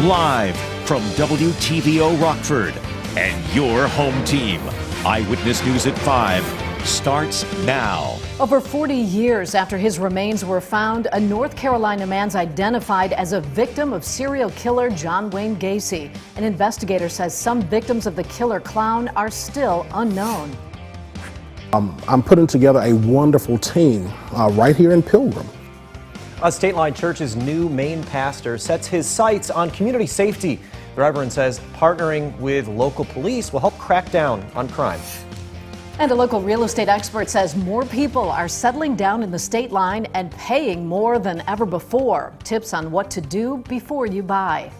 Live from WTVO Rockford and your home team. Eyewitness News at 5 starts now. Over 40 years after his remains were found, a North Carolina man's identified as a victim of serial killer John Wayne Gacy. An investigator says some victims of the killer clown are still unknown. I'm putting together a wonderful team right here in Pilgrim. A State Line Church's new main pastor sets his sights on community safety. The Reverend says partnering with local police will help crack down on crime. And a local real estate expert says more people are settling down in the state line and paying more than ever before. Tips on what to do before you buy.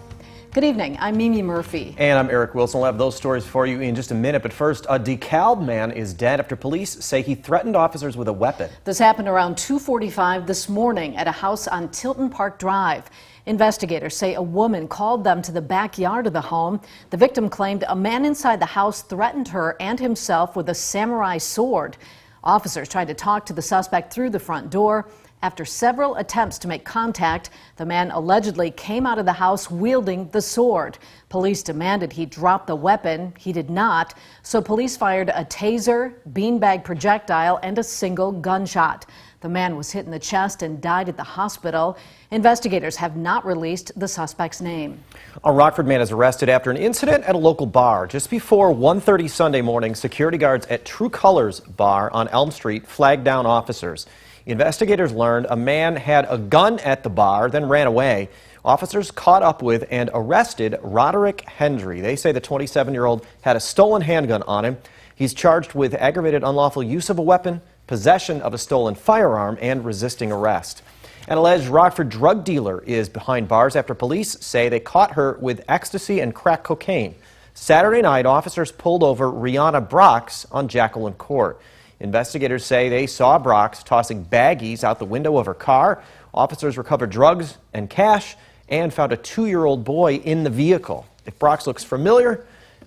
Good evening, I'm Mimi Murphy. And I'm Eric Wilson. We'll have those stories for you in just a minute. But first, a DeKalb man is dead after police say he threatened officers with a weapon. This happened around 2:45 this morning at a house on Tilton Park Drive. Investigators say a woman called them to the backyard of the home. The victim claimed a man inside the house threatened her and himself with a samurai sword. Officers tried to talk to the suspect through the front door. After several attempts to make contact, the man allegedly came out of the house wielding the sword. Police demanded he drop the weapon. He did not, so police fired a taser, beanbag projectile, and a single gunshot. The man was hit in the chest and died at the hospital. Investigators have not released the suspect's name. A Rockford man is arrested after an incident at a local bar. Just before 1:30 Sunday morning, security guards at True Colors Bar on Elm Street flagged down officers. Investigators learned a man had a gun at the bar, then ran away. Officers caught up with and arrested Roderick Hendry. They say the 27-year-old had a stolen handgun on him. He's charged with aggravated unlawful use of a weapon, possession of a stolen firearm, and resisting arrest. An alleged Rockford drug dealer is behind bars after police say they caught her with ecstasy and crack cocaine. Saturday night, officers pulled over Rihanna Brox on Jacqueline Court. Investigators say they saw Brox tossing baggies out the window of her car. Officers recovered drugs and cash and found a 2-year-old boy in the vehicle. If Brox looks familiar,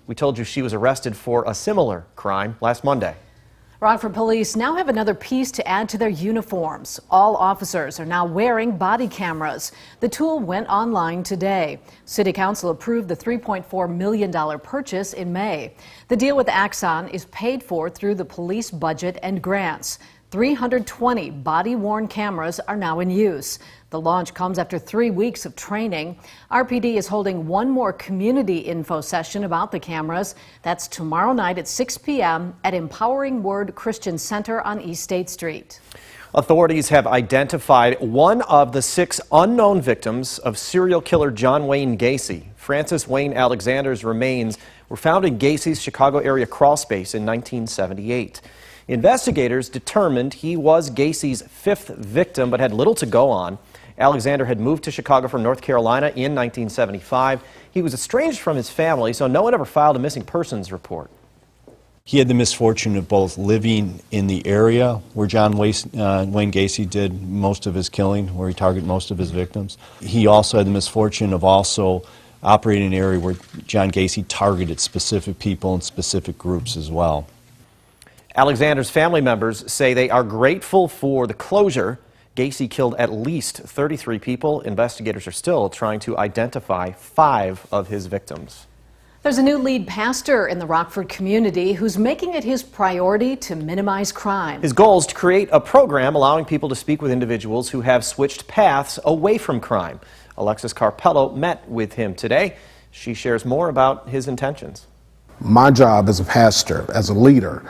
we told you she was arrested for a similar crime last Monday. Rockford Police now have another piece to add to their uniforms. All officers are now wearing body cameras. The tool went online today. City Council approved the $3.4 million purchase in May. The deal with Axon is paid for through the police budget and grants. 320 body-worn cameras are now in use. The launch comes after 3 weeks of training. RPD is holding one more community info session about the cameras. That's tomorrow night at 6 p.m. at Empowering Word Christian Center on East State Street. Authorities have identified one of the 6 unknown victims of serial killer John Wayne Gacy. Francis Wayne Alexander's remains were found in Gacy's Chicago area crawl space in 1978. Investigators determined he was Gacy's 5th victim, but had little to go on. Alexander had moved to Chicago from North Carolina in 1975. He was estranged from his family, so no one ever filed a missing persons report. He had the misfortune of both living in the area where John Wayne Gacy did most of his killing, where he targeted most of his victims. He also had the misfortune of also operating in an area where John Gacy targeted specific people and specific groups as well. Alexander's family members say they are grateful for the closure. Gacy killed at least 33 people. Investigators are still trying to identify 5 of his victims. There's a new lead pastor in the Rockford community who's making it his priority to minimize crime. His goal is to create a program allowing people to speak with individuals who have switched paths away from crime. Alexis Carpello met with him today. She shares more about his intentions. My job as a pastor, as a leader,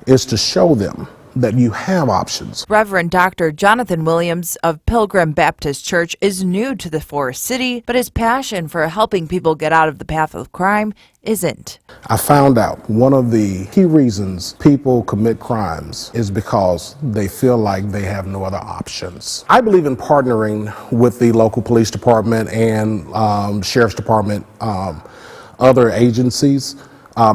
is to show them that you have options. Reverend Dr. Jonathan Williams of Pilgrim Baptist Church is new to the Forest City, but his passion for helping people get out of the path of crime isn't. I found out one of the key reasons people commit crimes is because they feel like they have no other options. I believe in partnering with the local police department and sheriff's department, other agencies,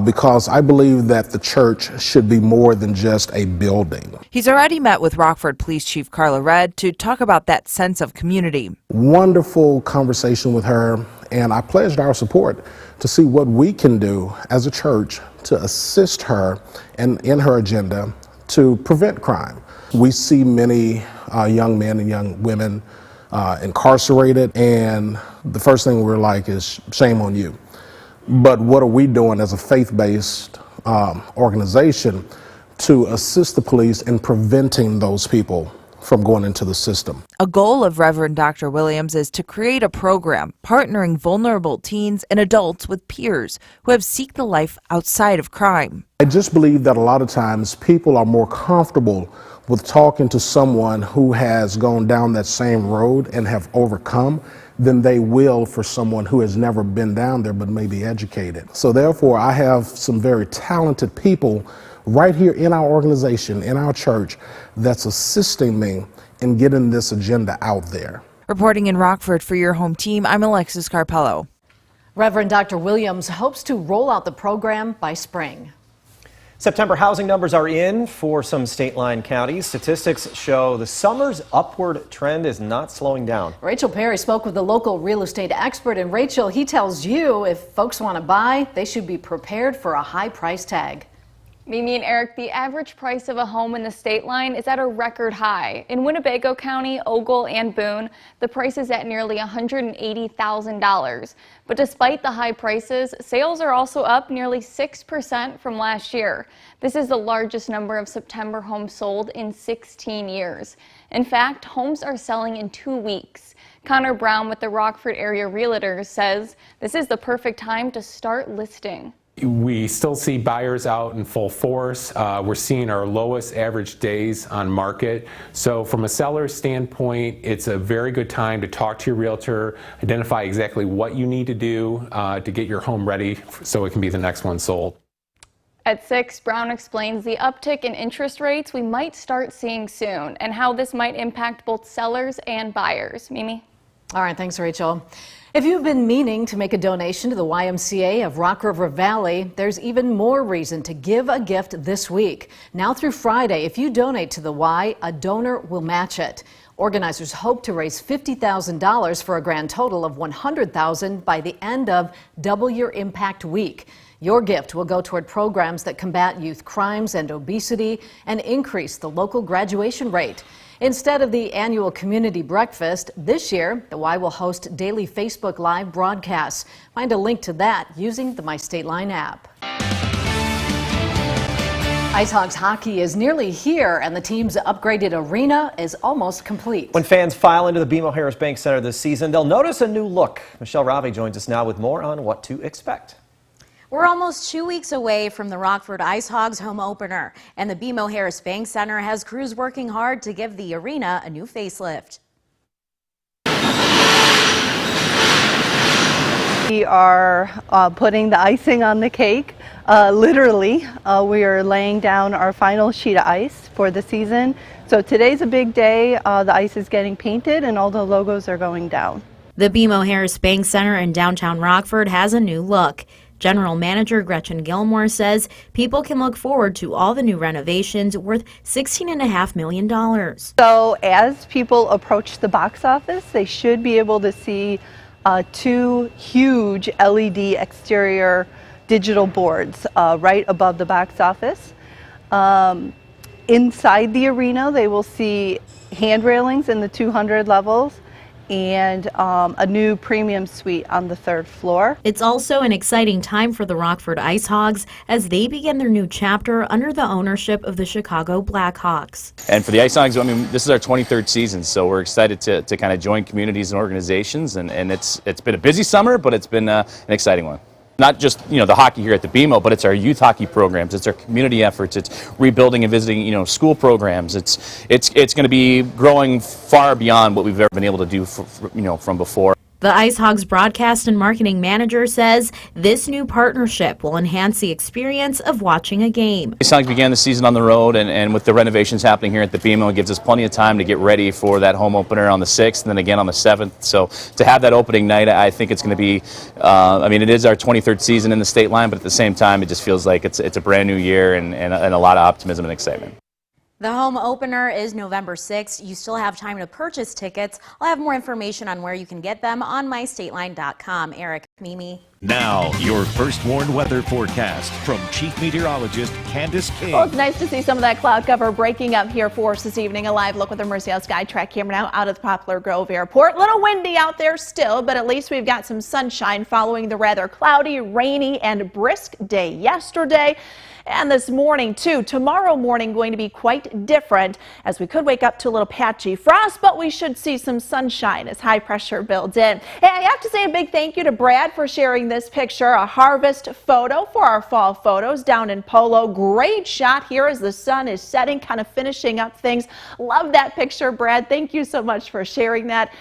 because I believe that the church should be more than just a building. He's already met with Rockford Police Chief Carla Redd to talk about that sense of community. Wonderful conversation with her, and I pledged our support to see what we can do as a church to assist her and in her agenda to prevent crime. We see many young men and young women incarcerated, and the first thing we're like is shame on you. But what are we doing as a faith-based organization to assist the police in preventing those people from going into the system? A goal of Reverend Dr. Williams is to create a program partnering vulnerable teens and adults with peers who have seeked the life outside of crime. I just believe that a lot of times people are more comfortable with talking to someone who has gone down that same road and have overcome than they will for someone who has never been down there but may be educated. So therefore, I have some very talented people right here in our organization, in our church, that's assisting me in getting this agenda out there. Reporting in Rockford for your home team, I'm Alexis Carpello. Reverend Dr. Williams hopes to roll out the program by spring. September housing numbers are in for some state line counties. Statistics show the summer's upward trend is not slowing down. Rachel Perry spoke with a local real estate expert, and Rachel, he tells you if folks want to buy, they should be prepared for a high price tag. Mimi and Eric, the average price of a home in the state line is at a record high. In Winnebago County, Ogle, and Boone, the price is at nearly $180,000. But despite the high prices, sales are also up nearly 6% from last year. This is the largest number of September homes sold in 16 years. In fact, homes are selling in 2 weeks. Connor Brown with the Rockford Area Realtors says this is the perfect time to start listing. We still see buyers out in full force. We're seeing our lowest average days on market. So from a seller's standpoint, it's a very good time to talk to your realtor, identify exactly what you need to do to get your home ready so it can be the next one sold. At 6, Brown explains the uptick in interest rates we might start seeing soon and how this might impact both sellers and buyers. Mimi? All right, thanks, Rachel. If you've been meaning to make a donation to the YMCA of Rock River Valley, there's even more reason to give a gift this week. Now through Friday, if you donate to the Y, a donor will match it. Organizers hope to raise $50,000 for a grand total of $100,000 by the end of Double Your Impact Week. Your gift will go toward programs that combat youth crimes and obesity and increase the local graduation rate. Instead of the annual community breakfast, this year, the Y will host daily Facebook Live broadcasts. Find a link to that using the My State Line app. IceHogs hockey is nearly here, and the team's upgraded arena is almost complete. When fans file into the BMO Harris Bank Center this season, they'll notice a new look. Michelle Ravi joins us now with more on what to expect. We're almost 2 weeks away from the Rockford IceHogs home opener, and the BMO Harris Bank Center has crews working hard to give the arena a new facelift. We are putting the icing on the cake. Literally, we are laying down our final sheet of ice for the season. So today's a big day. The ice is getting painted and all the logos are going down. The BMO Harris Bank Center in downtown Rockford has a new look. General Manager Gretchen Gilmore says people can look forward to all the new renovations worth $16.5 million. So as people approach the box office, they should be able to see 2 huge LED exterior digital boards right above the box office. Inside the arena, they will see hand railings in the 200 levels and a new premium suite on the 3rd floor. It's also an exciting time for the Rockford IceHogs as they begin their new chapter under the ownership of the Chicago Blackhawks. And for the IceHogs, I mean, this is our 23rd season, so we're excited to kind of join communities and organizations, and it's been a busy summer, but it's been an exciting one. Not just, the hockey here at the BMO, but it's our youth hockey programs, it's our community efforts, it's rebuilding and visiting, school programs. It's going to be growing far beyond what we've ever been able to do from before. The IceHogs broadcast and marketing manager says this new partnership will enhance the experience of watching a game. IceHogs began the season on the road, and with the renovations happening here at the BMO, it gives us plenty of time to get ready for that home opener on the 6th and then again on the 7th. So to have that opening night, I think it's going to be, it is our 23rd season in the state line, but at the same time, it just feels like it's a brand new year and a lot of optimism and excitement. The home opener is November 6th. You still have time to purchase tickets. I'll have more information on where you can get them on mystateline.com. Eric, Mimi. Now, your first warned weather forecast from Chief Meteorologist Candace King. Well, it's nice to see some of that cloud cover breaking up here for us this evening. A live look with the Mercy Sky Track camera now out of the Poplar Grove Airport. A little windy out there still, but at least we've got some sunshine following the rather cloudy, rainy, and brisk day yesterday. And this morning, too. Tomorrow morning going to be quite different, as we could wake up to a little patchy frost, but we should see some sunshine as high pressure builds in. Hey, I have to say a big thank you to Brad for sharing this picture, a harvest photo for our fall photos down in Polo. Great shot here as the sun is setting, kind of finishing up things. Love that picture, Brad. Thank you so much for sharing that.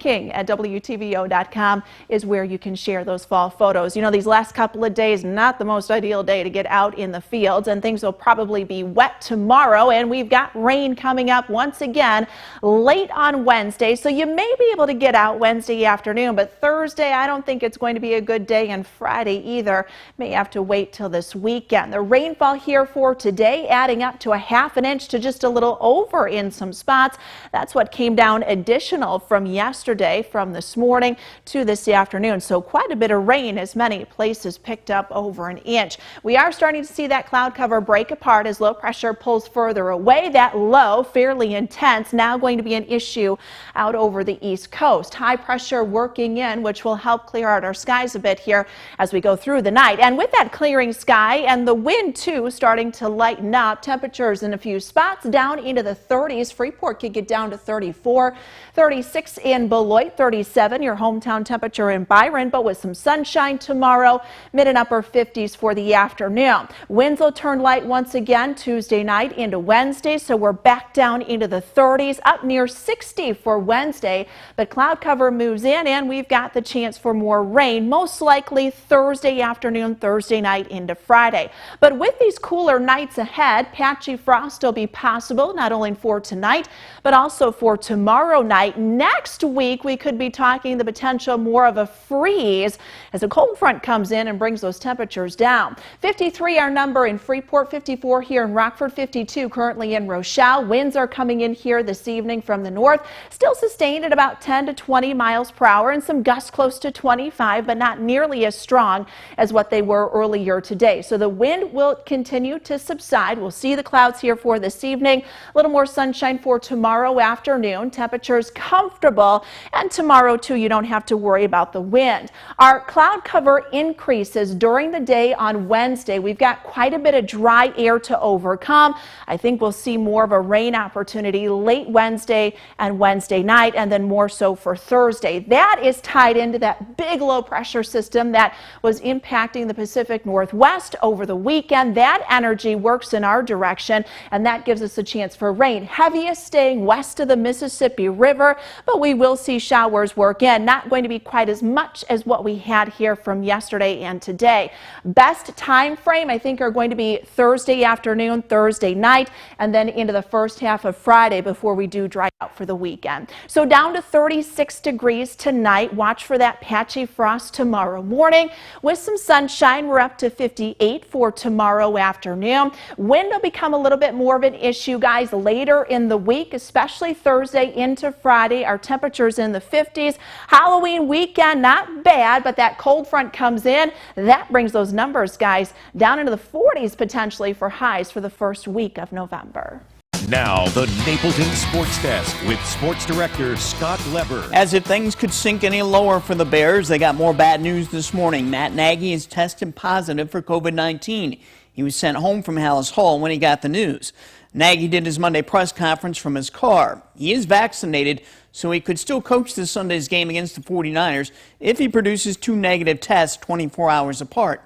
King at WTVO.com is where you can share those fall photos. You know, these last couple of days, not the most ideal day to get out in the fields, and things will probably be wet tomorrow, and we've got rain coming up once again late on Wednesday, so you may be able to get out Wednesday afternoon, but Thursday I don't think it's going to be a good day, and Friday either. May have to wait till this weekend. The rainfall here for today adding up to a ½ inch to just a little over in some spots. That's what came down additional from yesterday, from this morning to this afternoon. So quite a bit of rain, as many places picked up over an inch. We are starting to see that cloud cover break apart as low pressure pulls further away. That low, fairly intense, now going to be an issue out over the east coast. High pressure working in, which will help clear out our skies a bit here as we go through the night. And with that clearing sky and the wind too starting to lighten up, temperatures in a few spots down into the 30s. Freeport could get down to 34, 36 in Beloit, 37, your hometown temperature in Byron, but with some sunshine tomorrow, mid and upper 50s for the afternoon. Winds will turn light once again Tuesday night into Wednesday, so we're back down into the 30s, up near 60 for Wednesday, but cloud cover moves in and we've got the chance for more rain, most likely Thursday afternoon, Thursday night into Friday. But with these cooler nights ahead, patchy frost will be possible, not only for tonight, but also for tomorrow night. Next week, we could be talking the potential more of a freeze as a cold front comes in and brings those temperatures down. 53 our number in Freeport, 54 here in Rockford, 52 currently in Rochelle. Winds are coming in here this evening from the north, still sustained at about 10 to 20 miles per hour and some gusts close to 25, but not nearly as strong as what they were earlier today. So the wind will continue to subside. We'll see the clouds here for this evening. A little more sunshine for tomorrow afternoon. Temperatures comfortable, and tomorrow too you don't have to worry about the wind. Our cloud cover increases during the day on Wednesday. We've got quite a bit of dry air to overcome. I think we'll see more of a rain opportunity late Wednesday and Wednesday night, and then more so for Thursday. That is tied into that big low pressure system that was impacting the Pacific Northwest over the weekend. That energy works in our direction, and that gives us a chance for rain. Heaviest staying west of the Mississippi River, but we will see showers work in. Not going to be quite as much as what we had here from yesterday and today. Best time frame I think are going to be Thursday afternoon, Thursday night, and then into the first half of Friday before we do dry out for the weekend. So down to 36 degrees tonight. Watch for that patchy frost tomorrow morning. With some sunshine, we're up to 58 for tomorrow afternoon. Wind will become a little bit more of an issue, guys, later in the week, especially Thursday into Friday. Our temperatures in the 50s. Halloween weekend, not bad, but that cold front comes in. That brings those numbers, guys, down into the 40s potentially for highs for the first week of November. Now, the Napleton Sports Desk with Sports Director Scott Leber. As if things could sink any lower for the Bears, they got more bad news this morning. Matt Nagy is tested positive for COVID-19. He was sent home from Hallis Hall when he got the news. Nagy did his Monday press conference from his car. He is vaccinated, so he could still coach this Sunday's game against the 49ers if he produces 2 negative tests 24 hours apart.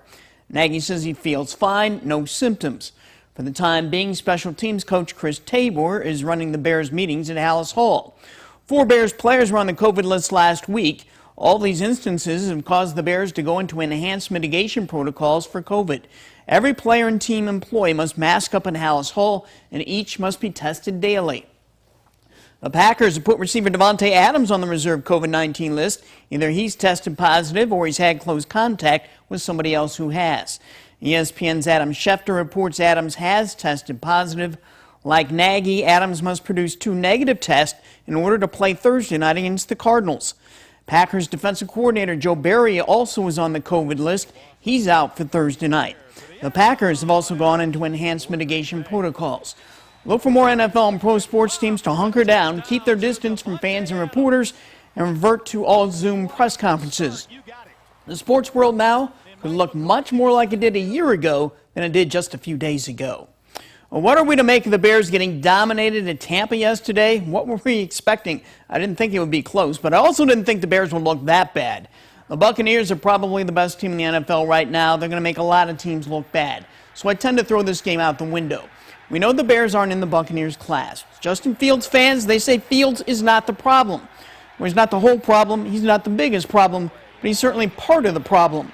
Nagy says he feels fine, no symptoms. For the time being, special teams coach Chris Tabor is running the Bears meetings at Hallis Hall. 4 Bears players were on the COVID list last week. All these instances have caused the Bears to go into enhanced mitigation protocols for COVID. Every player and team employee must mask up in Hallis Hall, and each must be tested daily. The Packers have put receiver Davante Adams on the reserve COVID-19 list. Either he's tested positive or he's had close contact with somebody else who has. ESPN's Adam Schefter reports Adams has tested positive. Like Nagy, Adams must produce 2 negative tests in order to play Thursday night against the Cardinals. Packers defensive coordinator Joe Barry also is on the COVID list. He's out for Thursday night. The Packers have also gone into enhanced mitigation protocols. Look for more NFL and pro sports teams to hunker down, keep their distance from fans and reporters, and revert to all Zoom press conferences. The sports world now could look much more like it did a year ago than it did just a few days ago. Well, what are we to make of the Bears getting dominated at Tampa yesterday? What were we expecting? I didn't think it would be close, but I also didn't think the Bears would look that bad. The Buccaneers are probably the best team in the NFL right now. They're going to make a lot of teams look bad. So I tend to throw this game out the window. We know the Bears aren't in the Buccaneers class. Justin Fields fans, they say Fields is not the problem. Well, he's not the whole problem. He's not the biggest problem, but he's certainly part of the problem.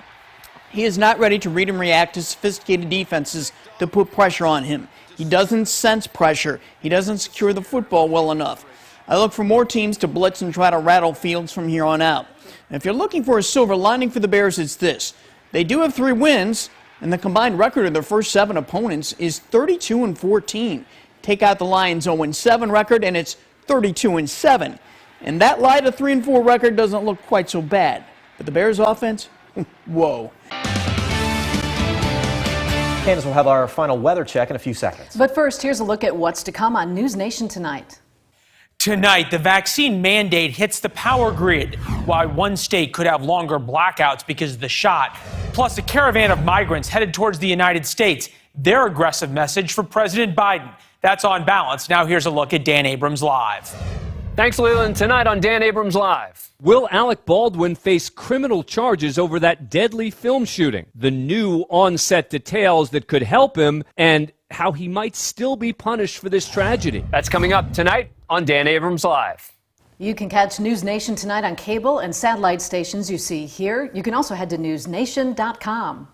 He is not ready to read and react to sophisticated defenses to put pressure on him. He doesn't sense pressure. He doesn't secure the football well enough. I look for more teams to blitz and try to rattle Fields from here on out. And if you're looking for a silver lining for the Bears, it's this. They do have 3 wins, and the combined record of their first 7 opponents is 32-14. Take out the Lions' 0-7 record, and it's 32-7. And that lie to 3-4 record doesn't look quite so bad. But the Bears' offense, whoa. Candace will have our final weather check in a few seconds. But first, here's a look at what's to come on News Nation tonight. Tonight, the vaccine mandate hits the power grid, while one state could have longer blackouts because of the shot. Plus, a caravan of migrants headed towards the United States. Their aggressive message for President Biden. That's On Balance. Now here's a look at Dan Abrams Live. Thanks, Leland. Tonight on Dan Abrams Live. Will Alec Baldwin face criminal charges over that deadly film shooting? The new on-set details that could help him and how he might still be punished for this tragedy. That's coming up tonight on Dan Abrams Live. You can catch News Nation tonight on cable and satellite stations you see here. You can also head to newsnation.com.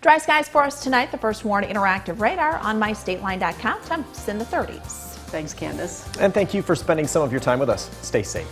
Dry skies for us tonight. The first warned interactive radar on mystateline.com. Temps in the 30s. Thanks, Candace. And thank you for spending some of your time with us. Stay safe.